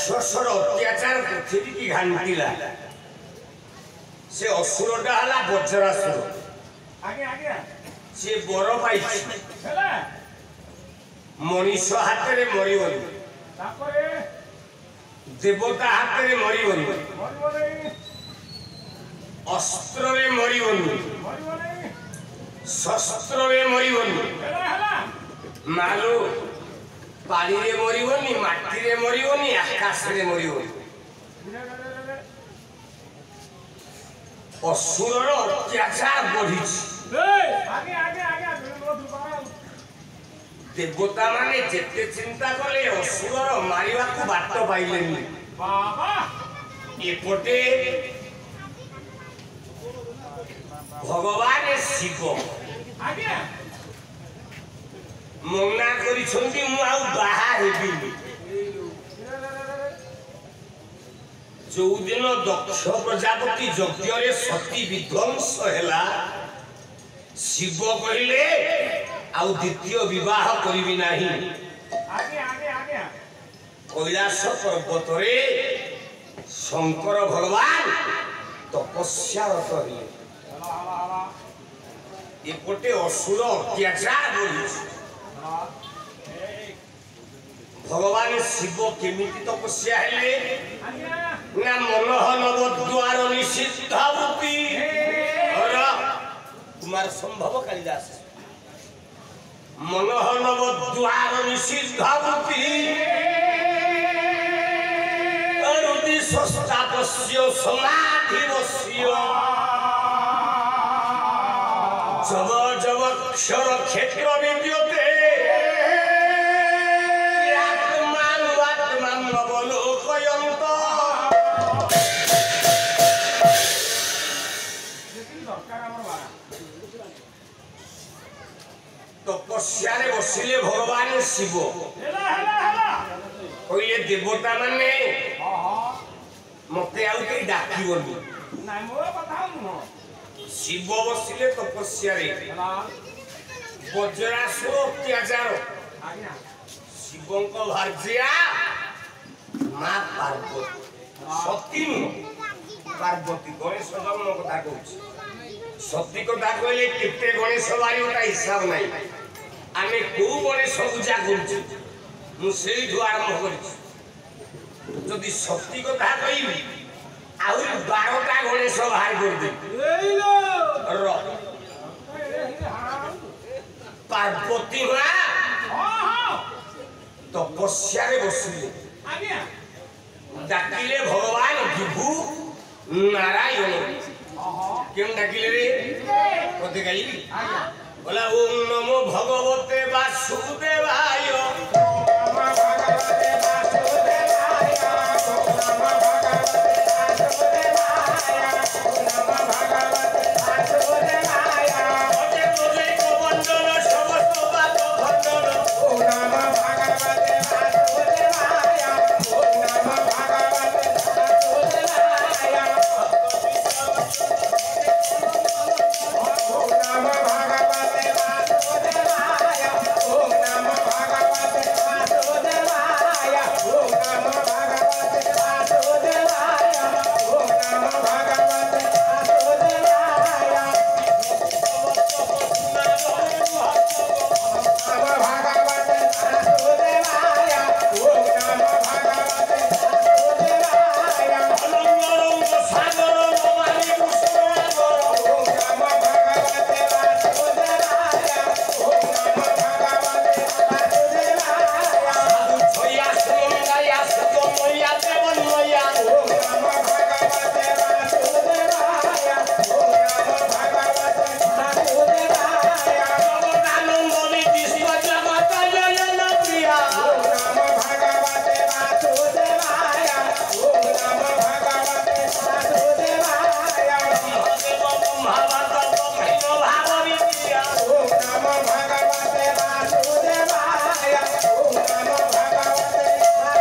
राक्षसर अत्याचार पृथ्वी की घांटिला से असुरटा हला वज्रासुर आगे आगे से बर पाई हेला मनीष हाथ रे मरिबनी तापरे देवता हाथ रे मरिबनी मरिबनी अस्त्र रे मरिबनी मरिबनी शस्त्र रे मरिबनी हेला हेला मालो पानी रे मरिबनी माटी रे मरिबनी आकाश रे मरिबनी असुरर अत्याचार बढ़ी आगे आगे आगे देवता माने जेते चिंता कले असुरर मारिबा को बाट पाइलेनी बाबा एपटे भगवान शिव आगे मना करी छंदी मु आउ बाहा हेबी जो दिन दक्ष प्रजापति यज्ञ रे सती विध्वंस हैला शिव कहले आउ द्वितीय विवाह करिबि नाही आगे आगे आगे कैलाश पर्वत रे शंकर भगवान तपस्या रत एपटे असुर अत्याचार बढ़ी भगवान शिव केमिति तपस्या हेले ना मनोह नव द्वार निषिद्धावती कुमार संभव कालिदास मनोह नव द्वार निषिद्धावती अरुदि सस्तापस्य समाधिवस्य जव जव क्षर क्षेत्र विद्यते तपस्या रे बसिले भगवान शिव कहले देवता माने मते आउ के डाकिबनी नाइ मोर कथा नु शिव बसिले तपस्या रे वज्रासुर अत्याचार आगे शिवंक भार्जिया मां पार्वती सती पार्वती गणेश जन्म कथा कहूँ सती कथा कहले केते गणेश बारी गोटा हिसाब नहीं आमे को गणेश पूजा करूँ मुझे आरंभ कर जदि सती कथा कहबी आहुरी 12टा गणेश बाहर कर दे पार्वती मां तपस्या रे बसिले डाकिले भगवान विभु नारायण क्यों डाकिले रे कते गाई बोला ओम नमो भगवते वासुदेवाय ओम नमो भगवते वासुदेवाय ओम नमो भगवते वासुदेवाय ओम नमो भगवते वासुदेवाय ओजे तोले को वंदन समस्त बात भंडन ओम नमो भगवते वासुदेवाय ओम नमो भगवते वासुदेवाय ओम नमो भगवते वासुदेवाय ओम नमो भगवते वासुदेवाय ओम नमो भगवते वासुदेवाय ओम नमो भगवते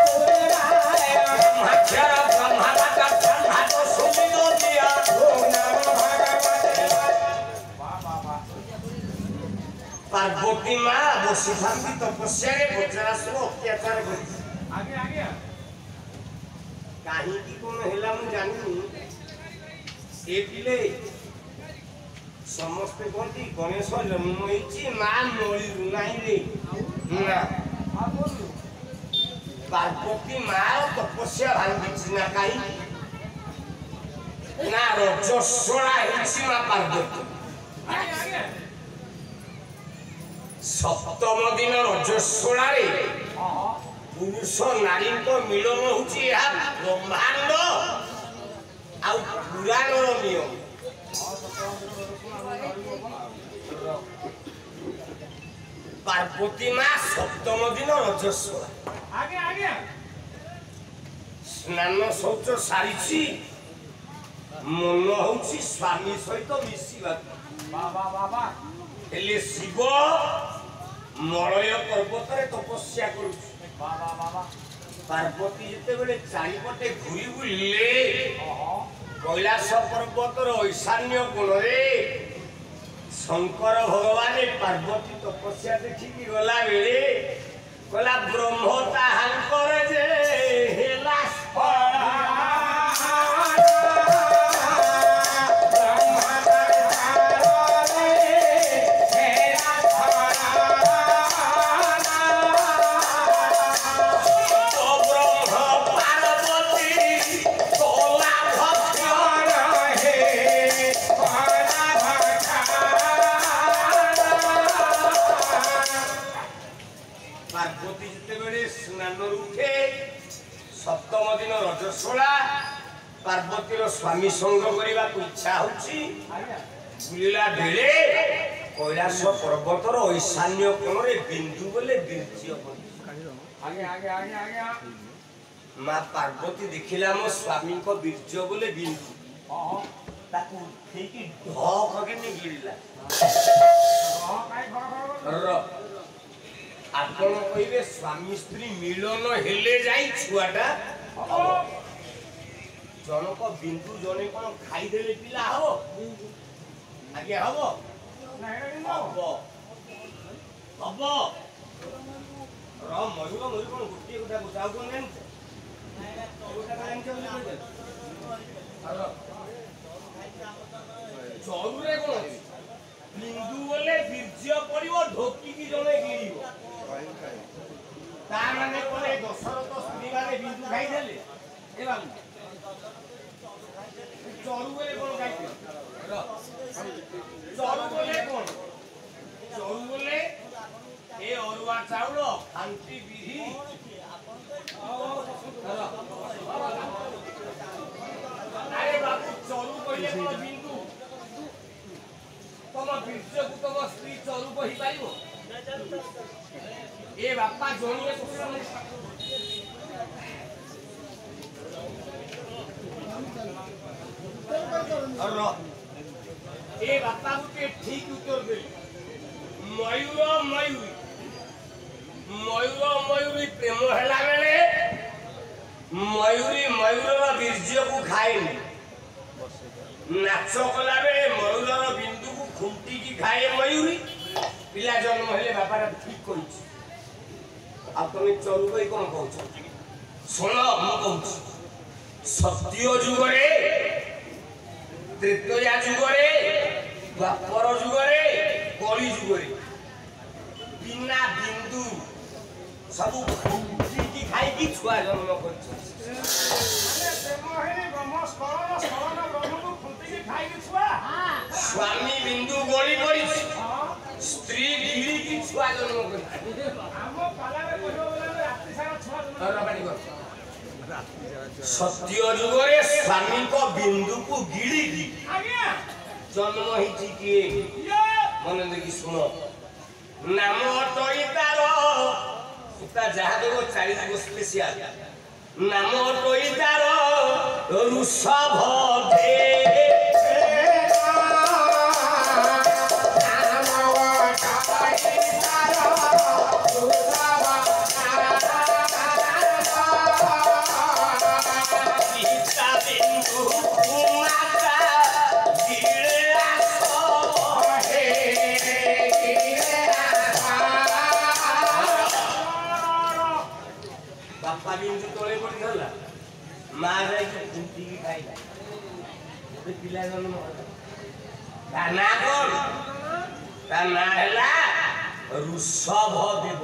पार्वती मां बसी तपस्या रे वज्रासुर अत्याचार करी आगे आगे କାହିଁକି କଣ ହେଲା ମୁଁ ଜାଣିନି ଏ ପିଲେ ସମସ୍ତେ କହନ୍ତି ଗଣେଶ ଜନ୍ମ ହେଇଛି ମା ମରିରୁ ନାହିଁ ରେ ନା ପାର୍ବତୀ ମାର ତପସ୍ୟା ଭାଙ୍ଗିଛି ନା କାହିଁକି ନା ରଜସ୍ୱଳା ହେଇଛି ମା ପାର୍ବତୀ ସପ୍ତମ ଦିନ ରଜସ୍ୱଳାରେ ପୁରୁଷ ନାରୀଙ୍କ ମିଳନ ହଉଛି ଏହା ବ୍ରହ୍ମାଣ୍ଡ ଆଉ ପୁରାଣର ନିୟମ ପାର୍ବତୀ ମା ସପ୍ତମ ଦିନ ରଜସ୍ୱଳା ସ୍ନାନ ଶୌଚ ସାରିଛି ମନ ହଉଛି ସ୍ୱାମୀ ସହିତ ମିଶିବାକୁ ହେଲେ ଶିବ ମଳୟ ପର୍ବତରେ ତପସ୍ୟା କରୁଛି ପାର୍ବତୀ ଯେତେବେଳେ ଚାରିପଟେ ଘୁରି ବୁଲିଲେ କୈଳାସ ପର୍ବତର ଐଶାନ୍ୟ କୋଣରେ ଶଙ୍କର ଭଗବାନ ପାର୍ବତୀ ତପସ୍ୟା ଦେଖିକି ଗଲା ବେଳେ କହିଲା ବ୍ରହ୍ମ ତାହାଙ୍କର ଯେ ହେଲା ପାର୍ବତୀ ଯେତେବେଳେ ସ୍ନାନରୁ ଉଠେ ସପ୍ତମ ଦିନ ରଜସ୍ୱଳା ପାର୍ବତୀର ସ୍ୱାମୀ ସଙ୍ଗ କରିବାକୁ ଇଚ୍ଛା ହଉଛି ବୁଲିଲା ବେଳେ କୈଳାସ ପର୍ବତର ଐଶାନ୍ୟ କୋଣରେ ବିନ୍ଦୁ ବୋଲେ ବୀର୍ଯ୍ୟ ମା ପାର୍ବତୀ ଦେଖିଲା ମୋ ସ୍ୱାମୀଙ୍କ ବୀର୍ଯ୍ୟ ବୋଲେ ବିନ୍ଦୁ ତାକୁ ଉଠେଇକି ଢକିନି ଗିଳିଲା ଆପଣ କହିବେ ସ୍ୱାମୀ ସ୍ତ୍ରୀ ମିଳନ ହେଲେ ଯାଇ ଛୁଆଟା ଜଣକ ବିନ୍ଦୁ ଜଣେ କଣ ଖାଇଦେଲେ ପିଲା ହବ ଆଜ୍ଞା ହବ ହବ ହବ ମୟୁର ମୟୁର କଣ ଗୋଟିଏ କଥା କହୁଛ ଆଉ କଣ ଜାଣିଛ ଚରୁରେ କଣ ଅଛି ବିନ୍ଦୁ ବୋଲେ ବୀର୍ଯ୍ୟ ପଡିବ ଢୋକିକି ଜଣେ ଗିଳିବ ତା ମାନେ କଣ ଦଶରଥ ସ୍ତ୍ରୀ ମାନେ ବିନ୍ଦୁ ଖାଇଦେଲେ ଏ ବାବୁ ଚରୁ ବୋଲେ କଣ ଖାଇଥିଲେ ଚରୁ ବୋଲେ କଣ ଚରୁ ବୋଲେ ଏ ଅରୁଆ ଚାଉଳ ଖାଣ୍ଟି ବିରି ଆରେ ବାବୁ ଚରୁ କହିଲେ କଣ ବିନ୍ଦୁ ତମ ବୀର୍ଯ୍ୟକୁ ତମ ସ୍ତ୍ରୀ ଚରୁ କହିପାରିବ ଏ ବାପା ଜଣିଏ ଏ ବାପା ଗୋଟେ ଠିକ ଉତ୍ତର ଦେଲେ ମୟୁର ମୟୁରୀ ମୟୁର ମୟୁରୀ ପ୍ରେମ ହେଲା ବେଳେ ମୟୁରୀ ମୟୁରର ବୀର୍ଯ୍ୟକୁ ଖାଏନି ନାଚ କଲା ବେଳେ ମୟୁରର ବିନ୍ଦୁକୁ ଖୁଣ୍ଟିକି ଖାଏ ମୟୁରୀ ପିଲା ଜନ୍ମ ହେଲେ ବାପାଟା ଠିକ କହିଛି ଆଉ ତମେ ଚରୁ କହି କଣ କହୁଛ ଶୁଣ ମୁଁ କହୁଛି ସତ୍ୟ ଯୁଗରେ ତ୍ରେତୟା ଯୁଗରେ ଦ୍ୱାପର ଯୁଗରେ କଳି ଯୁଗରେ ବିନା ବିନ୍ଦୁ ସବୁ ଖୁଣ୍ଟିକି ଖାଇକି ଛୁଆ ଜନ୍ମ କରିଛନ୍ତି ସ୍ୱାମୀ ବିନ୍ଦୁ ଗଳି କରିଛି ସ୍ତ୍ରୀ ଗିଳିକି ଛୁଆ ଜନ୍ମ କରିଛି ସତ୍ୟ ଯୁଗରେ ସ୍ୱାମୀଙ୍କ ବିନ୍ଦୁକୁ ଗିଳିକି ଜନ୍ମ ହେଇଛି କିଏ ମନେ ଦେଖି ଶୁଣ ନାମ ଅଟଇ ତାର ଯାହା ଦେବ ଚାରି ଯୁଗ ସ୍ପେସିଆଲ ନାମ ଅଟଇ ତାର ଋଷଭ ମା ପିଲା ଜନ୍ମ ତା ନାଁ କଣ? ତା ନାଁ ହେଲା ଋଷଭ ଦେବ।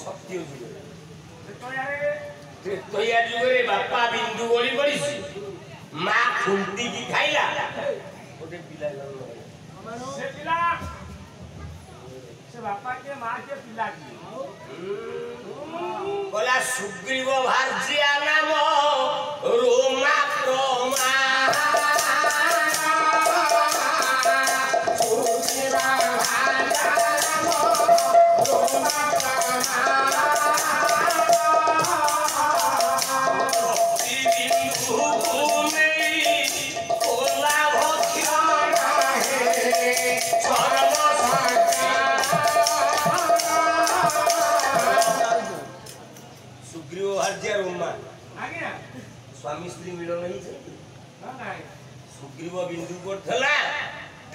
ସତ୍ୟ ଯୁଗ ତ୍ରେତୟା ଯୁଗରେ ବାପା ବିନ୍ଦୁ ଗଳି ପଡ଼ିଛି, ମା ଖୁଣ୍ଟିକି ଖାଇଲା, ଗୋଟେ ପିଲା ଜନ୍ମ ହେଲା। ସେ ପିଲା ସେ ବାପା କିଏ ମା କିଏ ପିଲା କିଏ? बोला सुग्रीव भारजिया नाम रोमा क्रोमा सुग्रीव भारजिया नाम रोमा सुग्रीव भारजिया रोमा आज्ञा स्वामी स्त्री मिलन नहीं छे ना नहीं सुग्रीव बिंदु को थला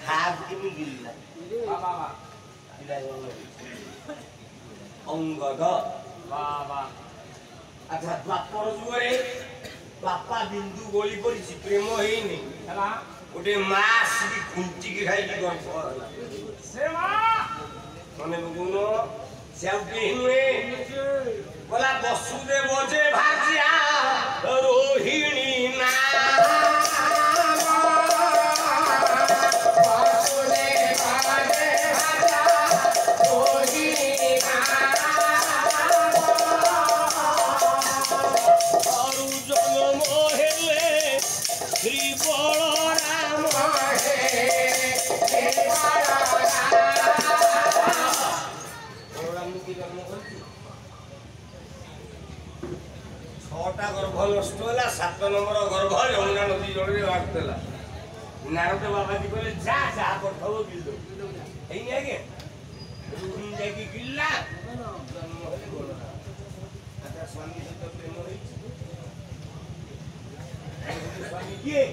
खाद के में गिरला बाबा पिला अंगद बाबा अच्छा द्वापर जुगरे बापा बिंदु गोली पड़ी प्रेम हेनी हला गोटे मां आसी खुंटी की खाई की गर्भ होला से मां मने गुनो सेउ केहुए बोला वसुदेव जे भाजिया रोहिणी ना वसुदेव जे भाजिया रोहिणी ना अरु जन्म हेले श्री बलराम हे बलराम की जन्म करती छटा गर्भ नष्ट होला 7 नंबर गर्भ यमुना नदी जड़े लागतला नारद बाबा जी कहले जा जा पठाओ बिल दो एई ने के रूही जाकी गिल्ला जन्म होले बोला अच्छा स्वामी से तो प्रेम होई स्वामी किए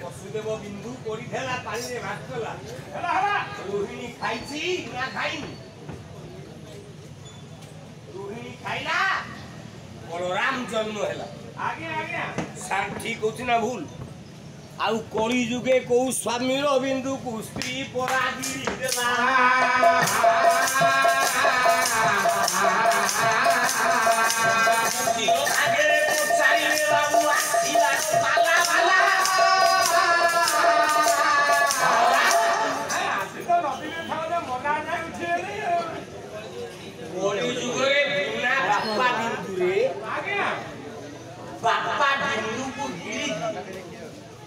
वसुदेव बिंदु कोरी थेला पानी रे भातला हला हला रोहिणी खाइची ना खाइनी रोहिणी खाइला बलराम जन्म हैला आगे आगे सार ठीक होछि ना भूल आउ कली जुगे को स्वामी रो बिंदु को स्त्री परागी देला दियो आगे को चारी रे बाबू आसीला पाला वाला तो नदी में था जे मना जाय उठे नहीं कली जुगे बिना बापा बिंदु रे आगे बापा बिंदु को गिरी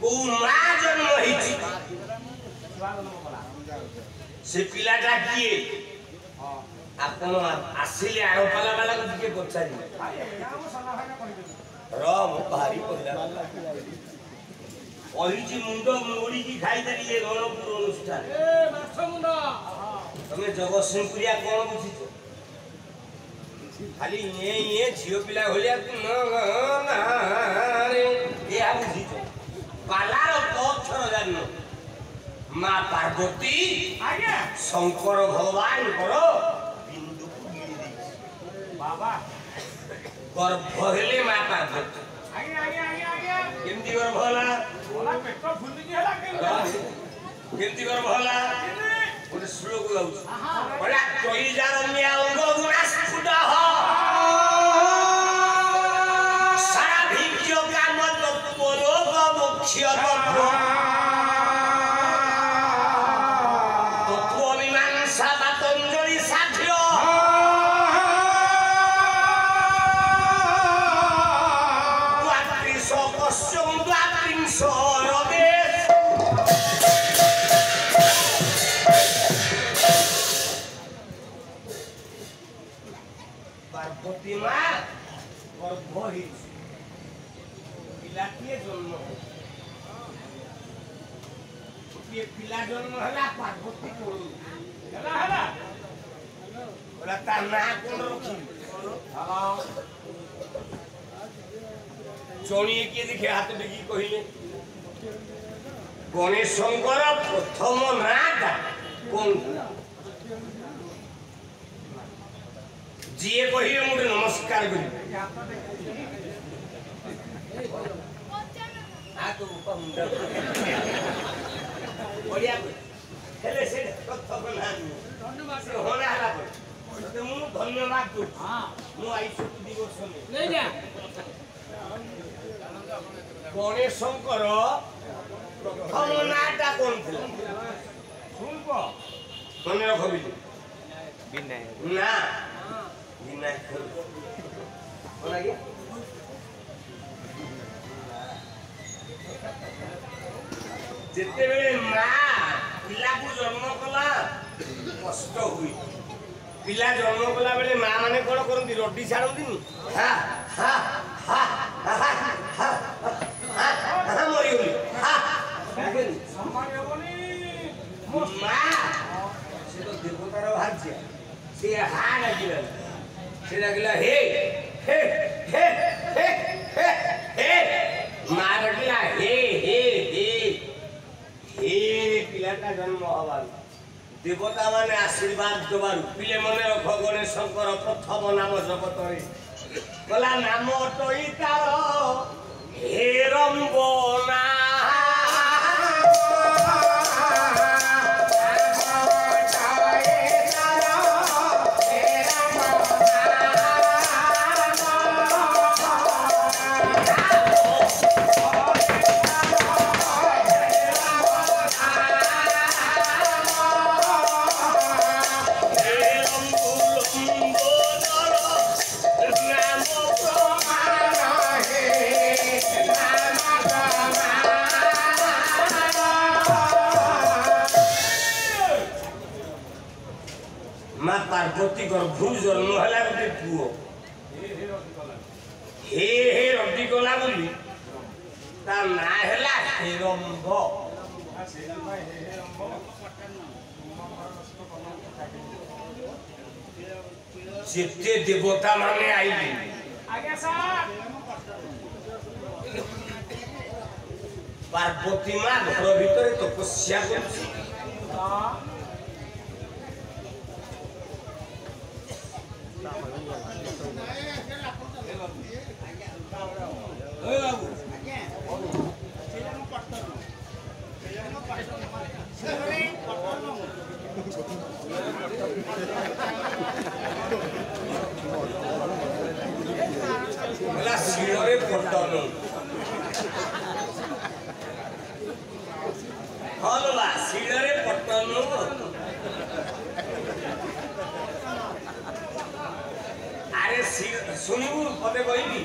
को मा जन्म होइछि से पिलाटा किए आपण आसिले आरोपाला वाला को दिके पछारी रम भारी पहिला ओहिची मुंडो मोड़ी की खाई देली ये रणपुर अनुष्ठान ए माछ मुंडा तमे जगतसिंहपुरिया कोन बुझितो खाली ये झियो पिला होलिया तू न ना रे ये आ बुझितो पालार पक्षर जानो मां पार्वती आगे शंकर भगवान करो बिंदु को गिरी दी बाबा गर्भ हेले मां पार्वती आगे आगे आगे आगे केमती गर्भ होला बोला पेट फुल की हला केमती गर्भ होला गोटे श्लोक गाउछ बड़ा कई जारन्या अंग गुणा स्फुट हो सारा भिज्य काम तत्व लोक मुख्य तत्व तत्व मीमांसा पतंजलि साध्य द्वात्रिंश कश्यम द्वात्रिंश रदेश पार्वती मां गर्भ होइछि पिलाटिए जन्म ये पिला जन्म हला पार्वती कोल हला हला बोला ता ना कोन रखी हला चोणी के देखे हाथ देखी कहिले गणेश शंकर प्रथम नाटा कोन जिए कहिए मुझे नमस्कार करी तो ऊपर मुंडा बढ़िया हेले से कथा बना धन्यवाद से होना हला पर तो मु धन्यवाद दू हां मु आई छुट्टी दिवस ले जा गणेश शंकर प्रथम नाटा कोन थिला सुनबो मने रखबी विनायक ना विनायक बोला गया जिते बेले मां पिला को जन्म कला कष्ट हुई पिला जन्म कला बेले मां माने कोन करंती रोटी छाड़ंतीनी हा हा हा हा हा हा मरी गली हा सम्मान हेबोनी मां से तो देवतार भाग्य से हा लागिला से लागिला हे हे हे हे हे हे मां लागिला हे हे हे हे पिलाटा जन्म हवा देवता माने आशीर्वाद देबारु पिले मने रख गणेश शंकर प्रथम नाम जगत रे गला नाम टई तार हेरंबना मां पार्वती गर्भु जन्म हला गोटे पुओ हे हे रड्डी गला बोली ता ना हला हेरंब जेते देवता माने आइली आगे सर पार्वती मां घर भितरे तपस्या करछि हां ओए बाबू मला शिळरे पडतानो हलो बा शिळरे पडतानो अरे सुनिबु पते कहिबी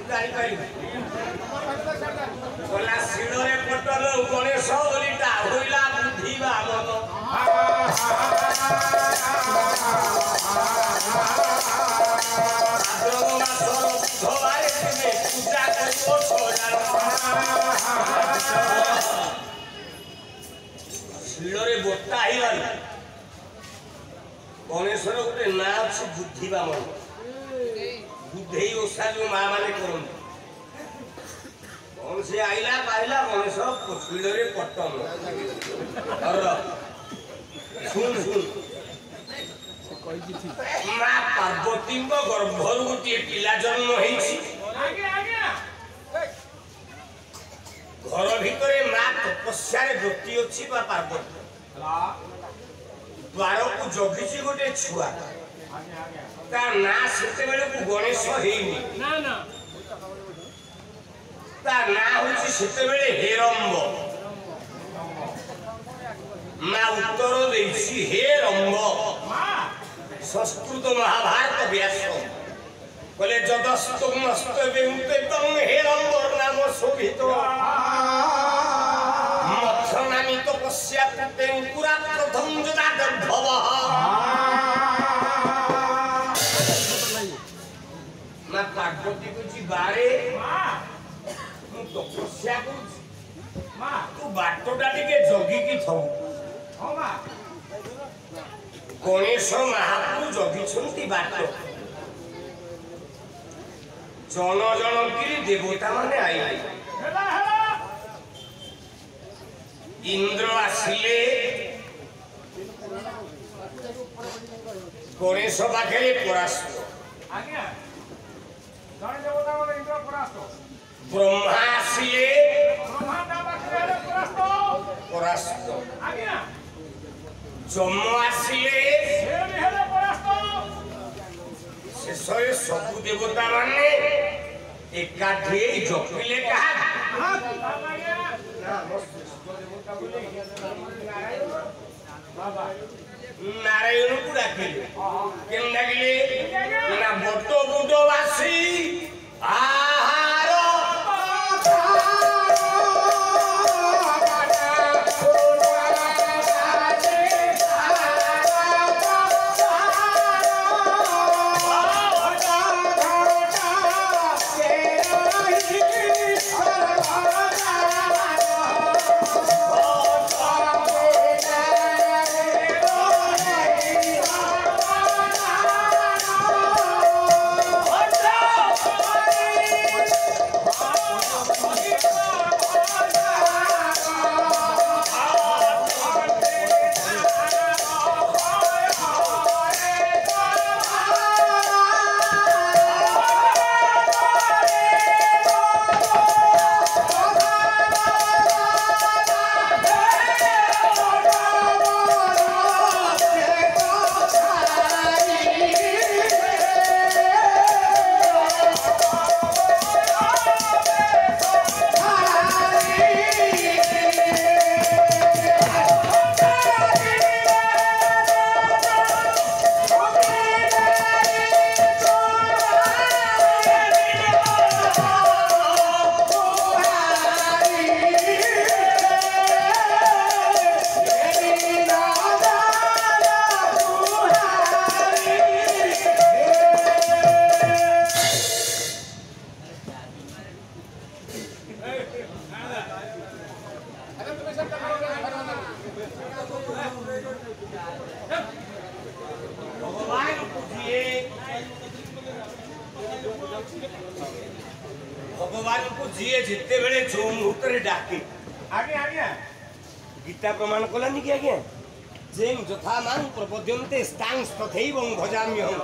जाई पाइबी बोला शिळरे पडतानो गणेश ओलिटा होइला बुद्धिबा मन शिଳରେ ବୋଟା ହେଇଗଲା ଗଣେଶର ଗୋଟେ ନାଁ ଅଛି ବୁଦ୍ଧିବା ମନ ବୁଦ୍ଧେଇ ଓଷା ଯୋଉ ମା ମାନେ କରନ୍ତି କଣ ସେ ଆଇଲା ପାଇଲା ଗଣେଶ ଶିଳରେ ପଟନ ଶୁଣ ଶୁଣ ମା ପାର୍ବତୀଙ୍କ ଗର୍ଭରୁ ଗୋଟିଏ ପିଲା ଜନ୍ମ ହେଇଛି आगे आगे घर भितरे मां तपस्या ब्रती अच्छी पार्वती द्वार को जगिची गोटे छुआ ता ना सेते बेले को गणेश हेइनी ना ना ता ना होची सेते बेले हेरंब मां उत्तर देइछि हेरंब मां संस्कृत महाभारत व्यास बोले जदस्तु मस्त बेउते तम हेरंबर नाम शोभित मत्सनामी तपस्या कृते पुरा प्रथम जदा गर्भव ना पार्वती को जी बारे मां मु तपस्या को मां तू बाटोटा टिके जगी की थौ हो मां गणेश महाप्रभु जगी छंती बाटो जन जन की देवता माने आई हेला हेला इंद्र आसिले गणेश पाखे परास्त आगे जन देवता वाला इंद्र परास्त ब्रह्मा आसिले ଜମ ଆସିଲେ ସେ ବି ହେଲେ ପରାସ୍ତ ଶେଷରେ ସବୁ ଦେବତା ମାନେ ଏକାଠି ହେଇ ଜପିଲେ କାହା ନାରାୟଣକୁ ଡାକିଲେ କେମିତି ଡାକିଲେ ନା ବଟ ବୁଟବାସୀ ଆହାର ଭଗବାନଙ୍କୁ ଯିଏ ଯେତେବେଳେ ଯୋଉ ମୁହୂର୍ତ୍ତରେ ଡାକେ ଆଜ୍ଞା ଆଜ୍ଞା ଗୀତା ପ୍ରମାଣ କଲାନି କି ଆଜ୍ଞା ଯେଂ ଯଥା ମାଂ ପ୍ରପଦ୍ୟନ୍ତେ ସ୍ତାଂ ତଥୈବଂ ଭଜାମ୍ୟହଂ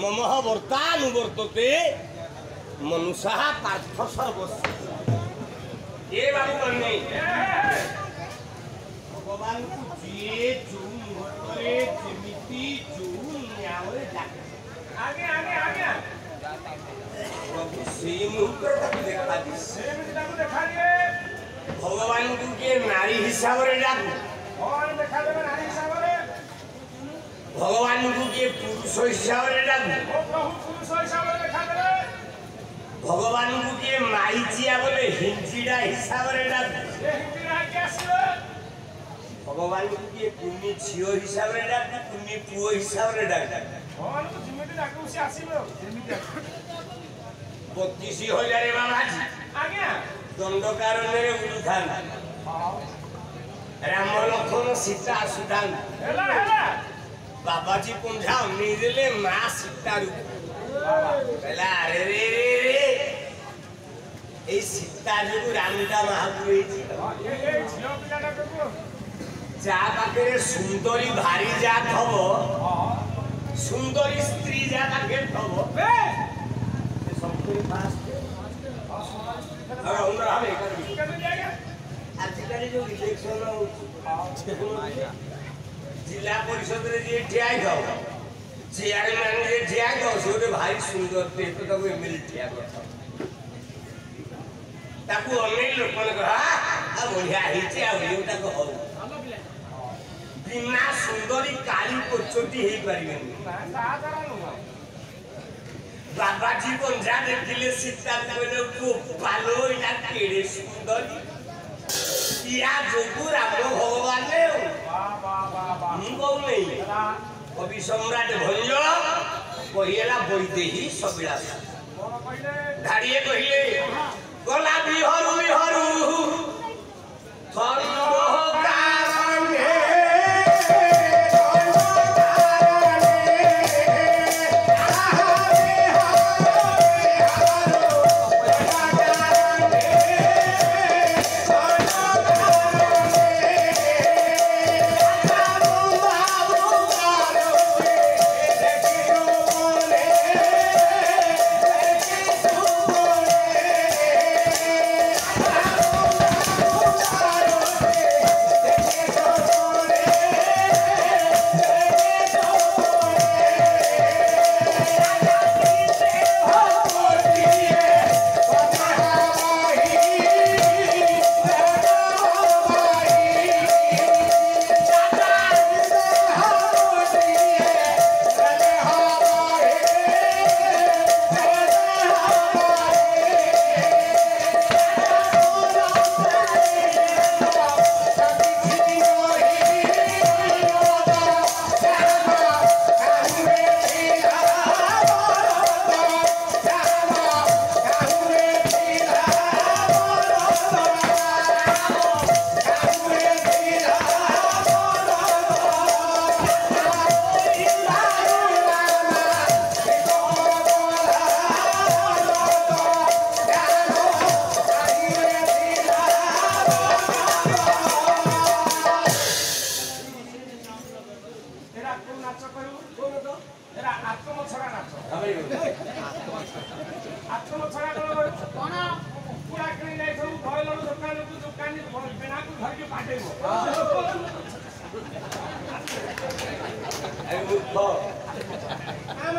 ମମଃ ବର୍ତ୍ତାନୁବର୍ତ୍ତତେ ମନୁଷଃ ପାର୍ଥ ସର୍ବସ୍ୟ ଏ ବାବୁ ମାନେ ଭଗବାନଙ୍କୁ ଯିଏ ଯୋଉ ମୁହୂର୍ତ୍ତରେ ଯେମିତି ଯୋଉ ନ୍ୟାୟରେ ଡାକେ ଆଜ୍ଞା ଆଜ୍ଞା ଆଜ୍ଞା ପ୍ରଭୁ ସେଇ ମୁହୂର୍ତ୍ତଟାକୁ ଦେଖାଦିଏ ସେମିତି ତାକୁ ଦେଖାଯିବେ ଭଗବାନଙ୍କୁ କିଏ ନାରୀ ହିସାବରେ ଡାକୁ ଭଗବାନ ଦେଖାଦେବେ ନାରୀ ହିସାବରେ ଭଗବାନଙ୍କୁ କିଏ ପୁରୁଷ ହିସାବରେ ଡାକୁ ଓ ପ୍ରଭୁ ପୁରୁଷ ହିସାବରେ ଦେଖାଦେବେ ଭଗବାନଙ୍କୁ କିଏ ମାଇଚିଆ ବୋଲେ ହିଞ୍ଜିଡ଼ା ହିସାବରେ ଡାକୁ ସେ ହିନ୍ଦୀ ରାଇକି ଆସିବେ ଭଗବାନଙ୍କୁ କିଏ କୁନି ଝିଅ ହିସାବରେ ଡାକୁ କୁନି ପୁଅ ହିସାବରେ ଡାକୁ ଭଗବାନଙ୍କୁ ଯେମିତି ଡାକିବୁ ସେ ଆସିବେ ଆଉ ଯେମିତି ଆସିବେ 32,000 ବାବାଜୀ ଆଜ୍ଞା ଦଣ୍ଡକାରଣ୍ୟରେ ଉଡୁଥାନ୍ତି ରାମ ଲକ୍ଷ୍ମଣ ସୀତା ଆସୁଥାନ୍ତି ହେଲା ହେଲା ବାବାଜୀ ପୁଞ୍ଜା ଅନେଇ ଦେଲେ ମା ସୀତାରୁ କହିଲା ଆରେ ରେ ରେ ରେ ଏଇ ସୀତା ଯୋଗୁ ରାମଟା ମହାପୁର ହେଇଛି ଏ ଝିଅ ପିଲାଟା ଦେଖୁ ଯାହା ପାଖରେ ସୁନ୍ଦରୀ ଭାରି ଯା ଥବ ସୁନ୍ଦରୀ ସ୍ତ୍ରୀ ଯା ପାଖରେ ଥବ ସେ ସବୁଥିରେ ଫାଷ୍ଟ କେମିତି ଆଜ୍ଞା ଆଜିକାଲି ଯୋଉ ଇଲେକ୍ସନ ହଉଛି ଜିଲ୍ଲା ପରିଷଦରେ ଯିଏ ଠିଆ ହେଇଥାଉ ଚେୟାରମ୍ୟାନ ଯିଏ ଠିଆ ହେଇଥାଉ ସେ ଗୋଟେ ଭାରି ସୁନ୍ଦର ତ ତାକୁ ଏମଏଲଏ ଠିଆ କରିଥାଉ ତାକୁ ଅନେକ ଲୋକମାନେ କହ ବଢିଆ ହେଇଛି ଆଉ ତାକୁ ହଉ ବିନା ସୁନ୍ଦରୀ କାଳି କୋଚଟି ହେଇପାରିବେନି ତା ଦ୍ୱାରା ନୁହଁ ବାବାଜୀ ପଞ୍ଜା ଦେଖିଲେ ସୀତା କହିଲେ ପାଲୋ ଏଇଟା କେଡେ ସୁନ୍ଦରୀ ଇଆ ଯୋଗୁ ରାମ ଭଗବାନ ମୁଁ କହୁନି କବି ସମ୍ରାଟ ଭଞ୍ଜ କହିଲା ବୈଦେହୀ ସବିଳାସ ଧାଡ଼ିଏ କହିଲେ ଗଲା ବିହରୁ ବିହରୁ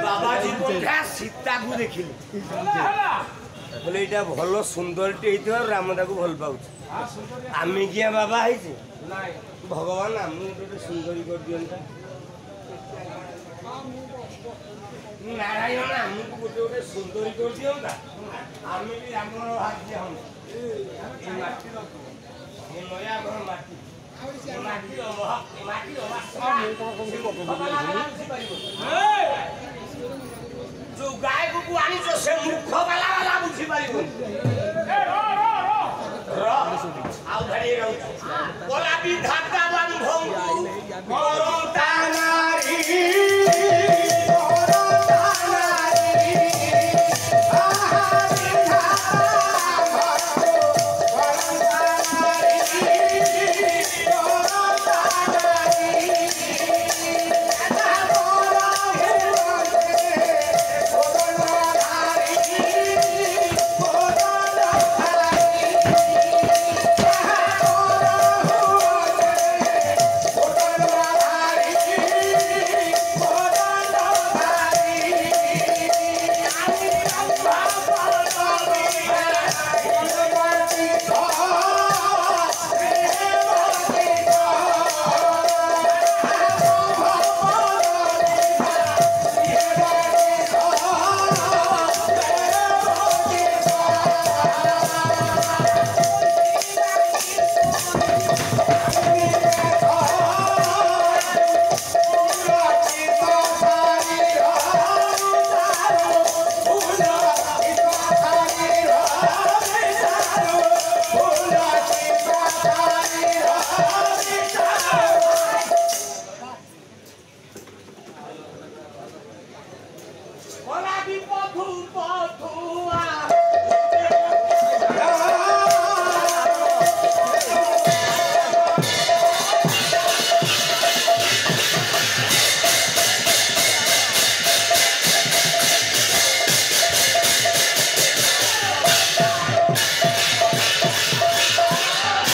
বাবাজি বন্ধা সীতাକୁ ଦେଖିଲି ବୋଲେ ଏଇଟା ଭଲ ସୁନ୍ଦରଟେ ହେଇଥିବାରୁ ରାମ ତାକୁ ଭଲ ପାଉଛି ଆମେ କିଆ ବାବା ହେଇଛି ଭଗବାନ ଆମକୁ ଗୋଟେ ସୁନ୍ଦରୀ କରିଦିଅନ୍ତା ନାରାୟଣ ଆମକୁ ଗୋଟେ ଗୋଟେ ସୁନ୍ଦରୀ କରିଦିଅନ୍ତା ଆମେ ବି ଆମର ଭାଗ୍ୟ ହନ୍ତା ଏ ମାଟିର ଏ ନୟାଗଡ଼ ମାଟି जो गाय को आनी से मुख वाला बुझी पार बोला विधाता